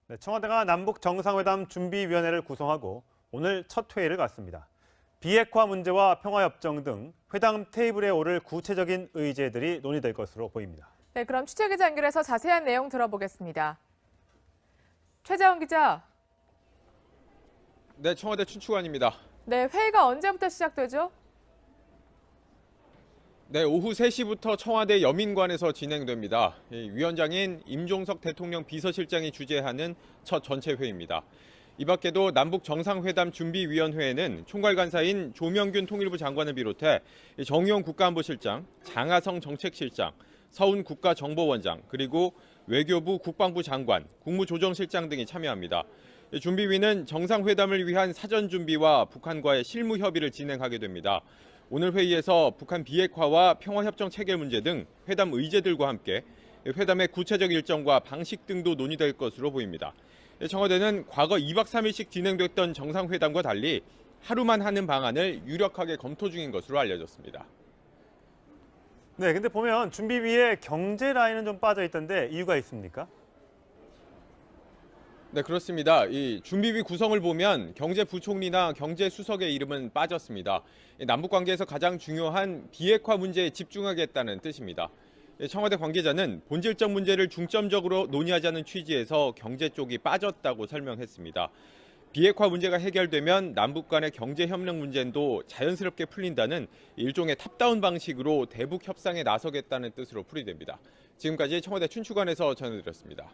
네, 청와대가 남북 정상회담 준비위원회를 구성하고 오늘 첫 회의를 갖습니다. 비핵화 문제와 평화협정 등 회담 테이블에 오를 구체적인 의제들이 논의될 것으로 보입니다. 네, 그럼 취재기자 연결해서 자세한 내용 들어보겠습니다. 최재원 기자. 네, 청와대 춘추관입니다. 네, 회의가 언제부터 시작되죠? 네, 오후 3시부터 청와대 여민관에서 진행됩니다. 위원장인 임종석 대통령 비서실장이 주재하는 첫 전체 회의입니다. 이 밖에도 남북 정상회담 준비위원회에는 총괄간사인 조명균 통일부 장관을 비롯해 정의용 국가안보실장, 장하성 정책실장, 서훈 국가정보원장, 그리고 외교부 국방부 장관, 국무조정실장 등이 참여합니다. 준비위는 정상회담을 위한 사전 준비와 북한과의 실무 협의를 진행하게 됩니다. 오늘 회의에서 북한 비핵화와 평화협정 체결 문제 등 회담 의제들과 함께 회담의 구체적 일정과 방식 등도 논의될 것으로 보입니다. 청와대는 과거 2박 3일씩 진행됐던 정상회담과 달리 하루만 하는 방안을 유력하게 검토 중인 것으로 알려졌습니다. 네, 근데 보면 준비위에 경제 라인은 좀 빠져 있던데 이유가 있습니까? 네, 그렇습니다. 이 준비위 구성을 보면 경제부총리나 경제수석의 이름은 빠졌습니다. 남북 관계에서 가장 중요한 비핵화 문제에 집중하겠다는 뜻입니다. 청와대 관계자는 본질적 문제를 중점적으로 논의하자는 취지에서 경제 쪽이 빠졌다고 설명했습니다. 비핵화 문제가 해결되면 남북 간의 경제 협력 문제도 자연스럽게 풀린다는 일종의 탑다운 방식으로 대북 협상에 나서겠다는 뜻으로 풀이됩니다. 지금까지 청와대 춘추관에서 전해드렸습니다.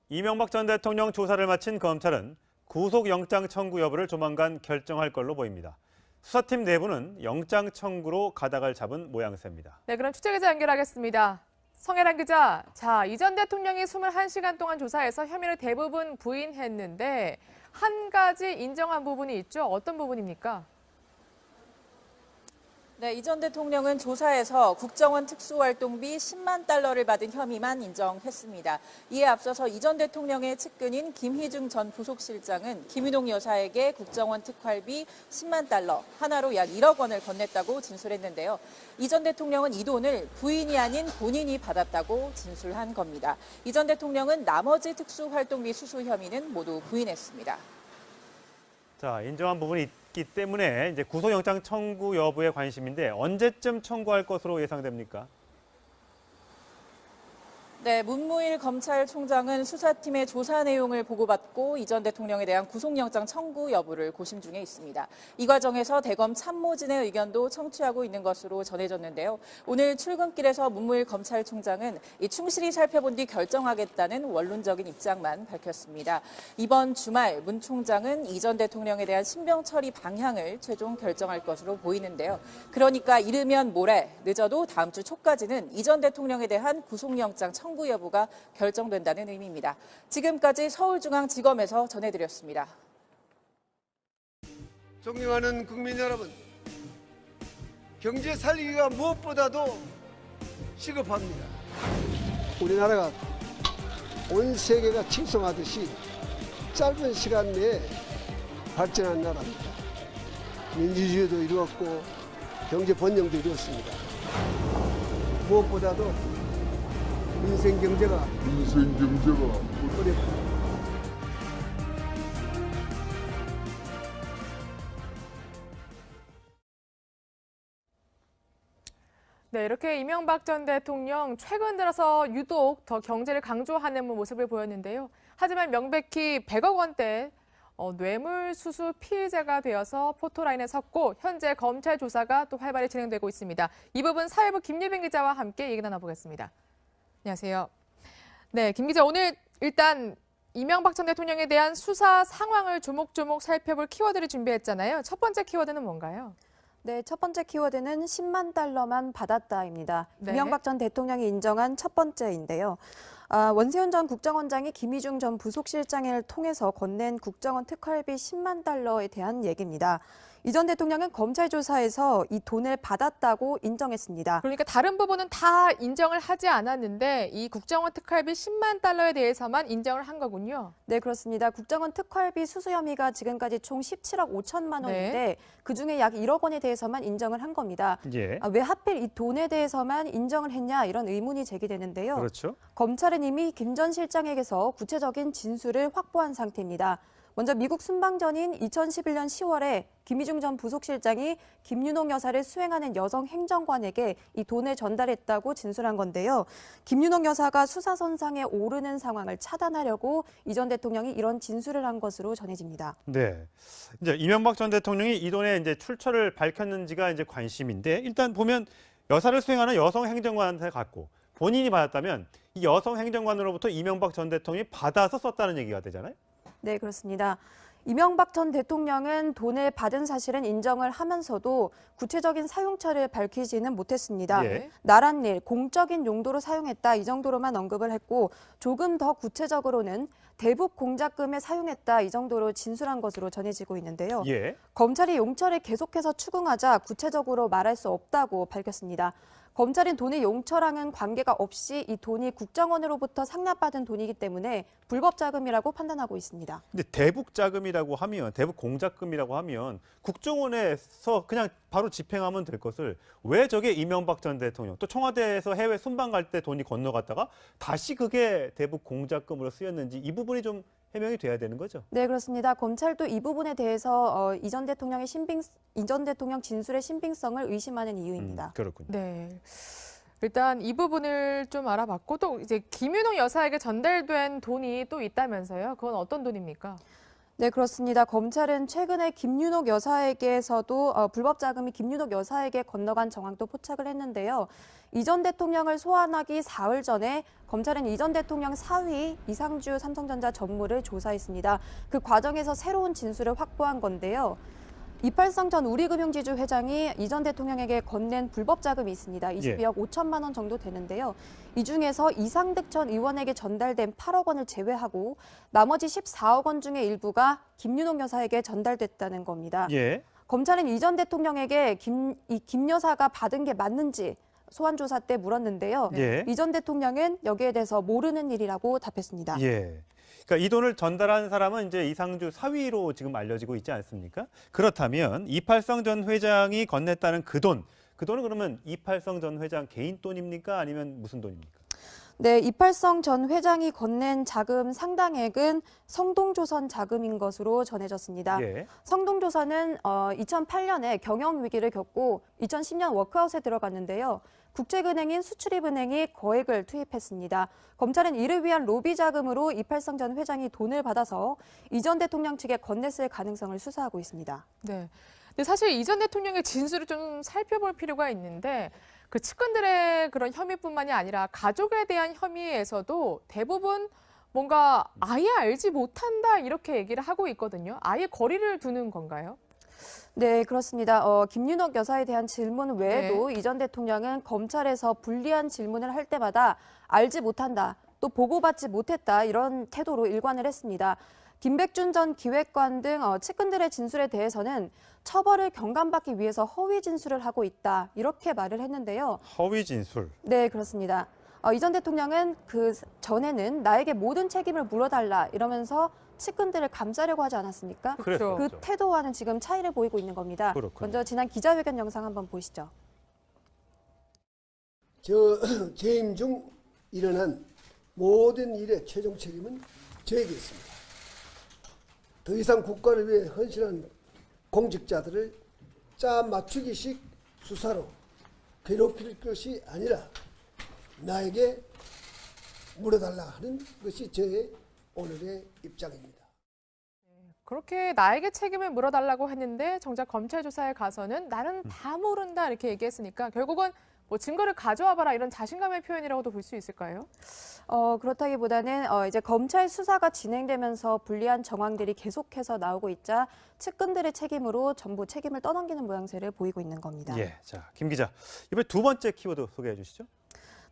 이명박 전 대통령 조사를 마친 검찰은 구속영장 청구 여부를 조만간 결정할 걸로 보입니다. 수사팀 내부는 영장 청구로 가닥을 잡은 모양새입니다. 네, 그럼 취재기자 연결하겠습니다. 성혜란 기자, 이 전 대통령이 21시간 동안 조사해서 혐의를 대부분 부인했는데 한 가지 인정한 부분이 있죠. 어떤 부분입니까? 네, 이 전 대통령은 조사에서 국정원 특수활동비 10만 달러를 받은 혐의만 인정했습니다. 이에 앞서서 이 전 대통령의 측근인 김희중 전 부속실장은 김윤옥 여사에게 국정원 특활비 10만 달러, 하나로 약 1억 원을 건넸다고 진술했는데요. 이 전 대통령은 이 돈을 부인이 아닌 본인이 받았다고 진술한 겁니다. 이 전 대통령은 나머지 특수활동비 수수 혐의는 모두 부인했습니다. 자, 인정한 부분이 있기 때문에 이제 구속영장 청구 여부에 관심인데 언제쯤 청구할 것으로 예상됩니까? 네, 문무일 검찰총장은 수사팀의 조사 내용을 보고받고 이 전 대통령에 대한 구속영장 청구 여부를 고심 중에 있습니다. 이 과정에서 대검 참모진의 의견도 청취하고 있는 것으로 전해졌는데요. 오늘 출근길에서 문무일 검찰총장은 충실히 살펴본 뒤 결정하겠다는 원론적인 입장만 밝혔습니다. 이번 주말 문 총장은 이 전 대통령에 대한 신병 처리 방향을 최종 결정할 것으로 보이는데요. 그러니까 이르면 모레, 늦어도 다음 주 초까지는 이 전 대통령에 대한 구속영장 청구 여부가 결정된다는 의미입니다. 지금까지 서울중앙지검에서 전해드렸습니다. 존경하는 국민 여러분, 경제 살리기가 무엇보다도 시급합니다. 우리나라가 온 세계가 칭송하듯이 짧은 시간 내에 발전한 나라입니다. 민주주의도 이루었고 경제 번영도 이루었습니다. 무엇보다도 민생 경제가 어렵다. 네, 이렇게 이명박 전 대통령 최근 들어서 유독 더 경제를 강조하는 모습을 보였는데요. 하지만 명백히 100억 원대 뇌물수수 피의자가 되어서 포토라인에 섰고 현재 검찰 조사가 또 활발히 진행되고 있습니다. 이 부분 사회부 김예빈 기자와 함께 얘기 나눠보겠습니다. 안녕하세요. 네, 김 기자, 오늘 일단 이명박 전 대통령에 대한 수사 상황을 조목조목 살펴볼 키워드를 준비했잖아요. 첫 번째 키워드는 뭔가요? 네, 첫 번째 키워드는 10만 달러만 받았다입니다. 네. 이명박 전 대통령이 인정한 첫 번째인데요. 원세훈 전 국정원장이 김희중 전 부속실장을 통해서 건넨 국정원 특활비 10만 달러에 대한 얘기입니다. 이 전 대통령은 검찰 조사에서 이 돈을 받았다고 인정했습니다. 그러니까 다른 부분은 다 인정을 하지 않았는데 이 국정원 특활비 10만 달러에 대해서만 인정을 한 거군요. 네, 그렇습니다. 국정원 특활비 수수 혐의가 지금까지 총 17억 5천만 원인데 네. 그중에 약 1억 원에 대해서만 인정을 한 겁니다. 예. 왜 하필 이 돈에 대해서만 인정을 했냐 이런 의문이 제기되는데요. 그렇죠. 검찰은 이미 김 전 실장에게서 구체적인 진술을 확보한 상태입니다. 먼저 미국 순방전인 2011년 10월에 김희중 전 부속실장이 김윤옥 여사를 수행하는 여성 행정관에게 이 돈을 전달했다고 진술한 건데요. 김윤옥 여사가 수사선상에 오르는 상황을 차단하려고 이 전 대통령이 이런 진술을 한 것으로 전해집니다. 네. 이제 이명박 전 대통령이 이 돈의 이제 출처를 밝혔는지가 이제 관심인데 일단 보면 여사를 수행하는 여성 행정관한테 갔고 본인이 받았다면 이 여성 행정관으로부터 이명박 전 대통령이 받아서 썼다는 얘기가 되잖아요. 네, 그렇습니다. 이명박 전 대통령은 돈을 받은 사실은 인정을 하면서도 구체적인 사용처를 밝히지는 못했습니다. 예. 나란 일, 공적인 용도로 사용했다 이 정도로만 언급을 했고 조금 더 구체적으로는 대북 공작금에 사용했다 이 정도로 진술한 것으로 전해지고 있는데요. 예. 검찰이 용처를 계속해서 추궁하자 구체적으로 말할 수 없다고 밝혔습니다. 검찰은 돈의 용처랑은 관계가 없이 이 돈이 국정원으로부터 상납받은 돈이기 때문에 불법 자금이라고 판단하고 있습니다. 근데 대북 자금이라고 하면 대북 공작금이라고 하면 국정원에서 그냥 바로 집행하면 될 것을 왜 저게 이명박 전 대통령 또 청와대에서 해외 순방 갈 때 돈이 건너갔다가 다시 그게 대북 공작금으로 쓰였는지 이 부분이 좀 해명이 돼야 되는 거죠. 네, 그렇습니다. 검찰도 이 부분에 대해서 이 전 대통령 진술의 신빙성을 의심하는 이유입니다. 그렇군요. 네. 일단 이 부분을 좀 알아봤고 또 이제 김윤옥 여사에게 전달된 돈이 또 있다면서요. 그건 어떤 돈입니까? 네, 그렇습니다. 검찰은 최근에 김윤옥 여사에게서도 불법 자금이 김윤옥 여사에게 건너간 정황도 포착을 했는데요. 이 전 대통령을 소환하기 사흘 전에 검찰은 이 전 대통령 사위 이상주 삼성전자 전무를 조사했습니다. 그 과정에서 새로운 진술을 확보한 건데요. 이팔성 전 우리금융지주 회장이 이 전 대통령에게 건넨 불법 자금이 있습니다. 22억 5천만 원 정도 되는데요. 이 중에서 이상득 전 의원에게 전달된 8억 원을 제외하고 나머지 14억 원 중에 일부가 김윤옥 여사에게 전달됐다는 겁니다. 예. 검찰은 이 전 대통령에게 김 여사가 받은 게 맞는지 소환 조사 때 물었는데요. 예. 이 전 대통령은 여기에 대해서 모르는 일이라고 답했습니다. 예. 그러니까 이 돈을 전달한 사람은 이제 이상주 사위로 지금 알려지고 있지 않습니까? 그렇다면 이팔성 전 회장이 건넸다는 그 돈은 그러면 이팔성 전 회장 개인 돈입니까? 아니면 무슨 돈입니까? 네, 이팔성 전 회장이 건넨 자금 상당액은 성동조선 자금인 것으로 전해졌습니다. 예. 성동조선은 2008년에 경영 위기를 겪고 2010년 워크아웃에 들어갔는데요. 국제은행인 수출입은행이 거액을 투입했습니다. 검찰은 이를 위한 로비 자금으로 이팔성 전 회장이 돈을 받아서 이 전 대통령 측에 건넸을 가능성을 수사하고 있습니다. 네. 근데 사실 이 전 대통령의 진술을 좀 살펴볼 필요가 있는데 그 측근들의 그런 혐의뿐만이 아니라 가족에 대한 혐의에서도 대부분 뭔가 아예 알지 못한다 이렇게 얘기를 하고 있거든요. 아예 거리를 두는 건가요? 네, 그렇습니다. 김윤옥 여사에 대한 질문 외에도 이 전 대통령은 검찰에서 불리한 질문을 할 때마다 알지 못한다, 또 보고받지 못했다 이런 태도로 일관을 했습니다. 김백준 전 기획관 등 측근들의 진술에 대해서는 처벌을 경감받기 위해서 허위 진술을 하고 있다 이렇게 말을 했는데요. 허위 진술. 네, 그렇습니다. 이 전 대통령은 그 전에는 나에게 모든 책임을 물어달라 이러면서 측근들을 감싸려고 하지 않았습니까? 그렇죠. 그 태도와는 지금 차이를 보이고 있는 겁니다. 그렇군요. 먼저 지난 기자회견 영상 한번 보시죠. 재임 중 일어난 모든 일의 최종 책임은 저에게 있습니다. 더 이상 국가를 위해 헌신한 공직자들을 짜 맞추기식 수사로 괴롭힐 것이 아니라 나에게 물어달라 하는 것이 저의 오늘의 입장입니다. 그렇게 나에게 책임을 물어달라고 했는데 정작 검찰 조사에 가서는 나는 다 모른다 이렇게 얘기했으니까 결국은 뭐 증거를 가져와 봐라 이런 자신감의 표현이라고도 볼 수 있을까요? 그렇다기보다는 이제 검찰 수사가 진행되면서 불리한 정황들이 계속해서 나오고 있자 측근들의 책임으로 전부 책임을 떠넘기는 모양새를 보이고 있는 겁니다. 예. 자, 김 기자. 이번에 두 번째 키워드 소개해 주시죠.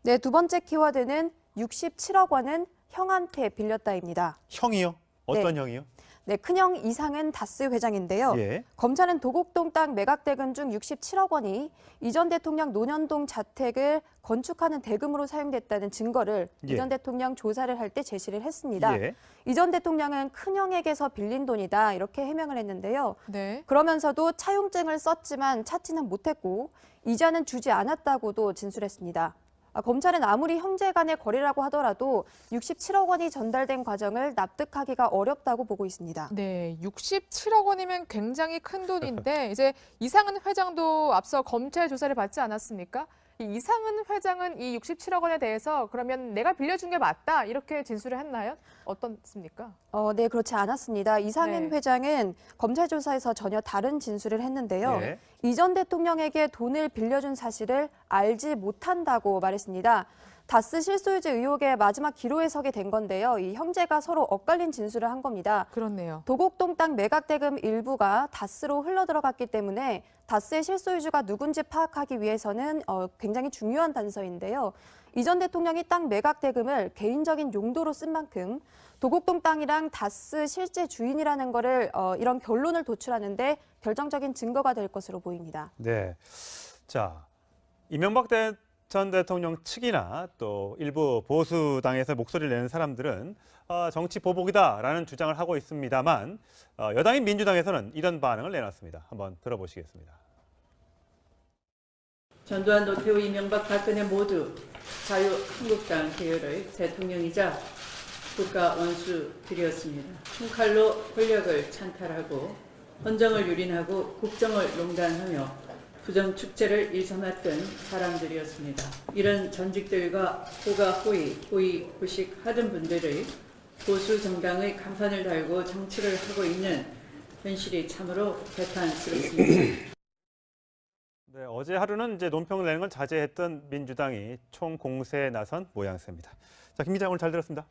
네, 두 번째 키워드는 67억 원은 형한테 빌렸다입니다. 형이요? 어떤 형이요? 네, 큰형 이상은 다스 회장인데요. 예. 검찰은 도곡동 땅 매각 대금 중 67억 원이 이 전 대통령 논현동 자택을 건축하는 대금으로 사용됐다는 증거를 예. 이 전 대통령 조사를 할 때 제시를 했습니다. 예. 이 전 대통령은 큰형에게서 빌린 돈이다 이렇게 해명을 했는데요. 네. 그러면서도 차용증을 썼지만 찾지는 못했고 이자는 주지 않았다고도 진술했습니다. 검찰은 아무리 형제 간의 거래라고 하더라도 67억 원이 전달된 과정을 납득하기가 어렵다고 보고 있습니다. 네, 67억 원이면 굉장히 큰 돈인데 이제 이상은 회장도 앞서 검찰 조사를 받지 않았습니까? 이 이상은 회장은 이 67억 원에 대해서 그러면 내가 빌려준 게 맞다 이렇게 진술을 했나요? 어떻습니까? 네, 그렇지 않았습니다. 이상은 네. 회장은 검찰 조사에서 전혀 다른 진술을 했는데요. 예. 이 전 대통령에게 돈을 빌려준 사실을 알지 못한다고 말했습니다. 다스 실소유주 의혹의 마지막 기로에 서게 된 건데요. 이 형제가 서로 엇갈린 진술을 한 겁니다. 그렇네요. 도곡동 땅 매각 대금 일부가 다스로 흘러들어갔기 때문에 다스의 실소유주가 누군지 파악하기 위해서는 굉장히 중요한 단서인데요. 이 전 대통령이 땅 매각 대금을 개인적인 용도로 쓴 만큼 도곡동 땅이랑 다스 실제 주인이라는 거를 이런 결론을 도출하는데 결정적인 증거가 될 것으로 보입니다. 네. 자, 이명박 전 대통령 측이나 또 일부 보수당에서 목소리를 내는 사람들은 정치 보복이다라는 주장을 하고 있습니다만 여당인 민주당에서는 이런 반응을 내놨습니다. 한번 들어보시겠습니다. 전두환, 노태우, 이명박, 박근혜 모두 자유한국당 계열의 대통령이자 국가 원수들이었습니다. 총칼로 권력을 찬탈하고 헌정을 유린하고 국정을 농단하며 부정축제를 일삼았던 사람들이었습니다. 이런 전직들과 호가호의, 호의호식하던 분들의 보수 정당의 간판을 달고 정치를 하고 있는 현실이 참으로 개탄스럽습니다. 네, 어제 하루는 이제 논평을 내는 건 자제했던 민주당이 총공세에 나선 모양새입니다. 자, 김 기자 오늘 잘 들었습니다.